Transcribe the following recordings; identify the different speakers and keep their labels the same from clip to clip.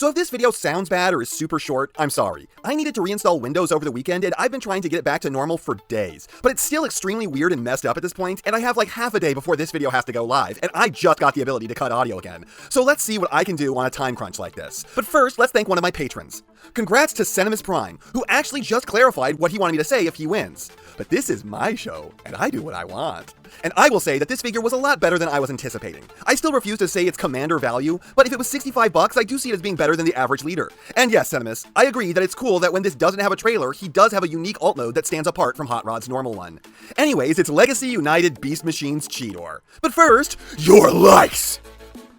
Speaker 1: So if this video sounds bad or is super short, I'm sorry. I needed to reinstall Windows over the weekend and I've been trying to get it back to normal for days. But it's still extremely weird and messed up at this point, and I have like half a day before this video has to go live, and I just got the ability to cut audio again. So let's see what I can do on a time crunch like this. But first, let's thank one of my patrons. Congrats to Cinemus Prime, who actually just clarified what he wanted me to say if he wins. But this is my show, and I do what I want. And I will say that this figure was a lot better than I was anticipating. I still refuse to say it's commander value, but if it was $65, I do see it as being better than the average leader. And yes, Cinemus, I agree that it's cool that when this doesn't have a trailer, he does have a unique alt mode that stands apart from Hot Rod's normal one. Anyways, it's Legacy United Beast Machine's Cheetor. But first, your likes!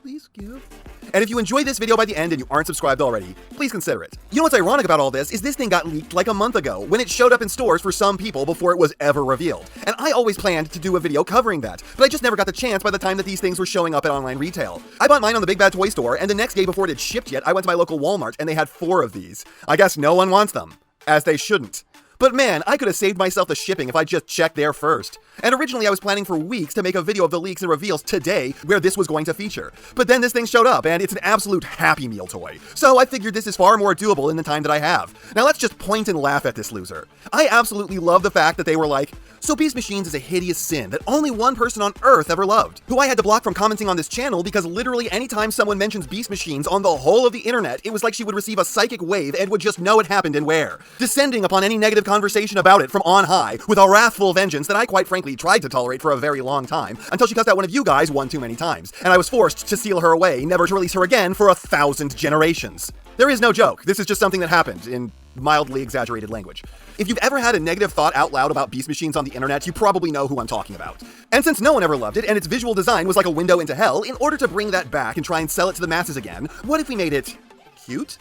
Speaker 1: Please give. And if you enjoyed this video by the end and you aren't subscribed already, please consider it. You know what's ironic about all this is this thing got leaked like a month ago when it showed up in stores for some people before it was ever revealed. And I always planned to do a video covering that, but I just never got the chance by the time that these things were showing up at online retail. I bought mine on the Big Bad Toy Store, and the next day before it had shipped yet, I went to my local Walmart and they had 4 of these. I guess no one wants them. As they shouldn't. But man, I could have saved myself the shipping if I just checked there first. And originally I was planning for weeks to make a video of the leaks and reveals today where this was going to feature. But then this thing showed up and it's an absolute Happy Meal toy. So I figured this is far more doable in the time that I have. Now let's just point and laugh at this loser. I absolutely love the fact that they were like, so Beast Machines is a hideous sin that only one person on Earth ever loved, who I had to block from commenting on this channel because literally anytime someone mentions Beast Machines on the whole of the internet, it was like she would receive a psychic wave and would just know it happened and where, descending upon any negative conversation about it from on high with a wrathful vengeance that I quite frankly tried to tolerate for a very long time until she cussed out one of you guys one too many times, and I was forced to seal her away, never to release her again for 1,000 generations. There is no joke. This is just something that happened in mildly exaggerated language. If you've ever had a negative thought out loud about Beast Machines on the internet, you probably know who I'm talking about. And since no one ever loved it, and its visual design was like a window into hell, in order to bring that back and try and sell it to the masses again, what if we made it cute?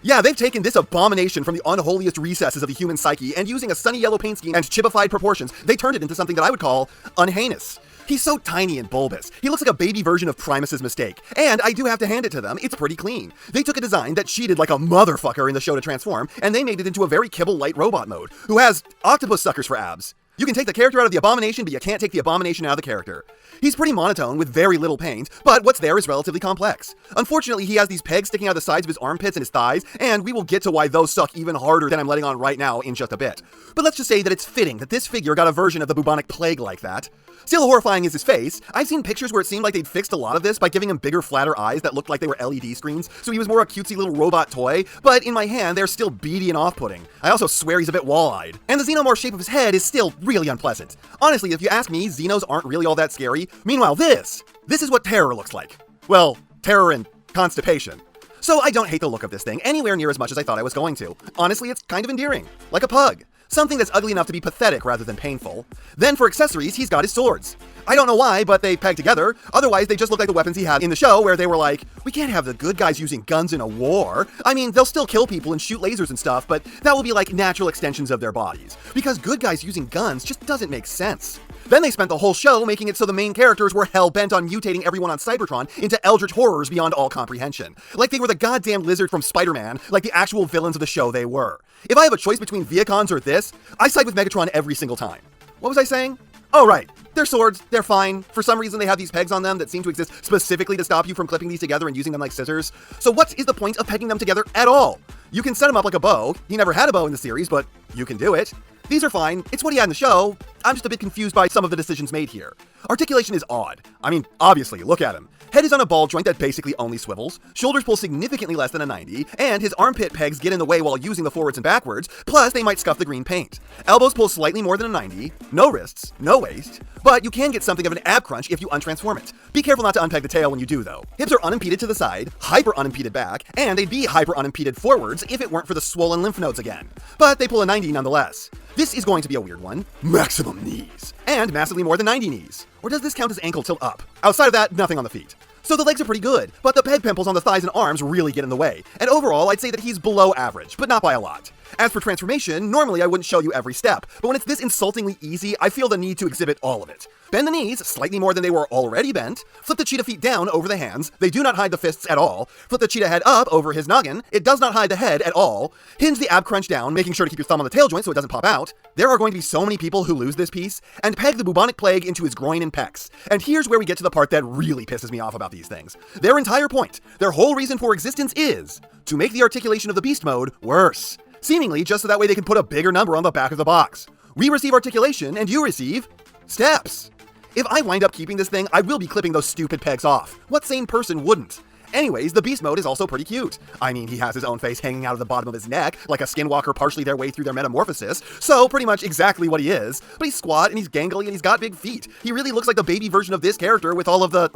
Speaker 1: Yeah, they've taken this abomination from the unholiest recesses of the human psyche, and using a sunny yellow paint scheme and chipified proportions, they turned it into something that I would call unheinous. He's so tiny and bulbous. He looks like a baby version of Primus's Mistake. And I do have to hand it to them, it's pretty clean. They took a design that cheated like a motherfucker in the show to transform, and they made it into a very kibble-light robot mode, who has octopus suckers for abs. You can take the character out of the abomination, but you can't take the abomination out of the character. He's pretty monotone with very little paint, but what's there is relatively complex. Unfortunately, he has these pegs sticking out the sides of his armpits and his thighs, and we will get to why those suck even harder than I'm letting on right now in just a bit. But let's just say that it's fitting that this figure got a version of the bubonic plague like that. Still horrifying is his face. I've seen pictures where it seemed like they'd fixed a lot of this by giving him bigger, flatter eyes that looked like they were LED screens, so he was more a cutesy little robot toy, but in my hand, they're still beady and off-putting. I also swear he's a bit wall-eyed. And the xenomorph shape of his head is still really unpleasant. Honestly, if you ask me, Xenos aren't really all that scary. Meanwhile, this is what terror looks like. Well, terror and constipation. So I don't hate the look of this thing anywhere near as much as I thought I was going to. Honestly, it's kind of endearing. Like a pug. Something that's ugly enough to be pathetic rather than painful. Then for accessories, he's got his swords. I don't know why, but they peg together. Otherwise, they just look like the weapons he had in the show where they were like, we can't have the good guys using guns in a war. I mean, they'll still kill people and shoot lasers and stuff, but that will be like natural extensions of their bodies. Because good guys using guns just doesn't make sense. Then they spent the whole show making it so the main characters were hell-bent on mutating everyone on Cybertron into eldritch horrors beyond all comprehension. Like they were the goddamn lizard from Spider-Man, like the actual villains of the show they were. If I have a choice between Viacons or this, I side with Megatron every single time. What was I saying? Oh, right. They're swords, they're fine. For some reason, they have these pegs on them that seem to exist specifically to stop you from clipping these together and using them like scissors. So what is the point of pegging them together at all? You can set them up like a bow. He never had a bow in the series, but you can do it. These are fine. It's what he had in the show. I'm just a bit confused by some of the decisions made here. Articulation is odd. I mean, obviously, look at him. Head is on a ball joint that basically only swivels, shoulders pull significantly less than a 90, and his armpit pegs get in the way while using the forwards and backwards, plus they might scuff the green paint. Elbows pull slightly more than a 90, no wrists, no waist, but you can get something of an ab crunch if you untransform it. Be careful not to unpeg the tail when you do though. Hips are unimpeded to the side, hyper unimpeded back, and they'd be hyper unimpeded forwards if it weren't for the swollen lymph nodes again. But they pull a 90 nonetheless. This is going to be a weird one. Maximum knees. And massively more than 90 knees. Or does this count as ankle tilt up? Outside of that, nothing on the feet. So the legs are pretty good, but the peg pimples on the thighs and arms really get in the way. And overall, I'd say that he's below average, but not by a lot. As for transformation, normally I wouldn't show you every step, but when it's this insultingly easy, I feel the need to exhibit all of it. Bend the knees slightly more than they were already bent. Flip the cheetah feet down over the hands. They do not hide the fists at all. Flip the cheetah head up over his noggin. It does not hide the head at all. Hinge the ab crunch down, making sure to keep your thumb on the tail joint so it doesn't pop out. There are going to be so many people who lose this piece. And peg the bubonic plague into his groin and pecs. And here's where we get to the part that really pisses me off about these things. Their entire point, their whole reason for existence is to make the articulation of the beast mode worse. Seemingly just so that way they can put a bigger number on the back of the box. We receive articulation and you receive steps. If I wind up keeping this thing, I will be clipping those stupid pegs off. What sane person wouldn't? Anyways, the beast mode is also pretty cute. I mean, he has his own face hanging out of the bottom of his neck, like a skinwalker partially their way through their metamorphosis, so pretty much exactly what he is. But he's squat and he's gangly and he's got big feet. He really looks like the baby version of this character with all of the...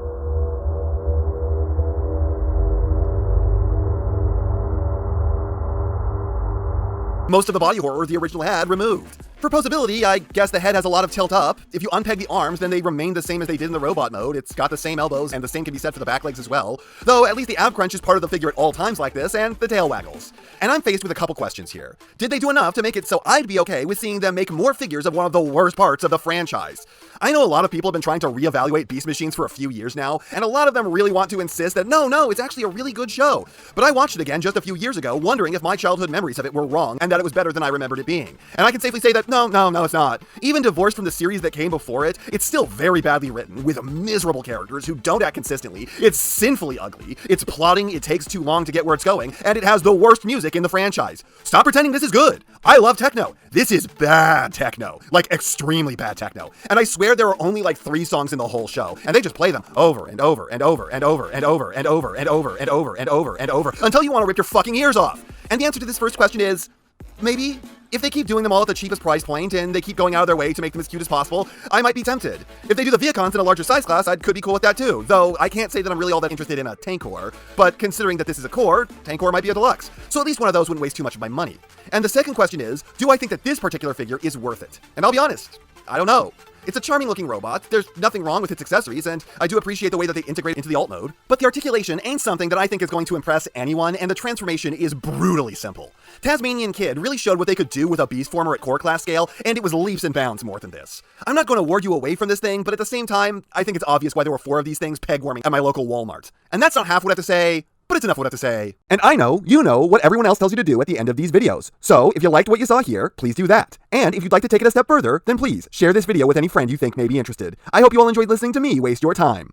Speaker 1: most of the body horror the original had removed. For posability, I guess the head has a lot of tilt up. If you unpeg the arms, then they remain the same as they did in the robot mode. It's got the same elbows, and the same can be said for the back legs as well. Though, at least the ab crunch is part of the figure at all times like this, and the tail waggles. And I'm faced with a couple questions here. Did they do enough to make it so I'd be okay with seeing them make more figures of one of the worst parts of the franchise? I know a lot of people have been trying to reevaluate Beast Machines for a few years now, and a lot of them really want to insist that no, it's actually a really good show. But I watched it again just a few years ago, wondering if my childhood memories of it were wrong, and that it was better than I remembered it being. And I can safely say that no, it's not. Even divorced from the series that came before it, it's still very badly written, with miserable characters who don't act consistently. It's sinfully ugly. It's plotting, it takes too long to get where it's going, and it has the worst music in the franchise. Stop pretending this is good. I love techno. This is bad techno. Like, extremely bad techno. And I swear there are only like 3 songs in the whole show, and they just play them over and over and over and over and over and over and over and over and over and over until you want to rip your fucking ears off. And the answer to this first question is, maybe. If they keep doing them all at the cheapest price point and they keep going out of their way to make them as cute as possible, I might be tempted. If they do the Viacons in a larger size class, I could be cool with that too, though I can't say that I'm really all that interested in a Tankor, but considering that this is a core, Tankor might be a deluxe, so at least one of those wouldn't waste too much of my money. And the second question is, do I think that this particular figure is worth it? And I'll be honest, I don't know. It's a charming looking robot, there's nothing wrong with its accessories, and I do appreciate the way that they integrate into the alt mode, but the articulation ain't something that I think is going to impress anyone, and the transformation is brutally simple. Tasmanian Kid really showed what they could do with a beast former at core class scale, and it was leaps and bounds more than this. I'm not going to ward you away from this thing, but at the same time, I think it's obvious why there were 4 of these things peg-warming at my local Walmart. And that's not half what I have to say, but it's enough what I have to say. And I know, you know, what everyone else tells you to do at the end of these videos. So, if you liked what you saw here, please do that. And if you'd like to take it a step further, then please share this video with any friend you think may be interested. I hope you all enjoyed listening to me waste your time.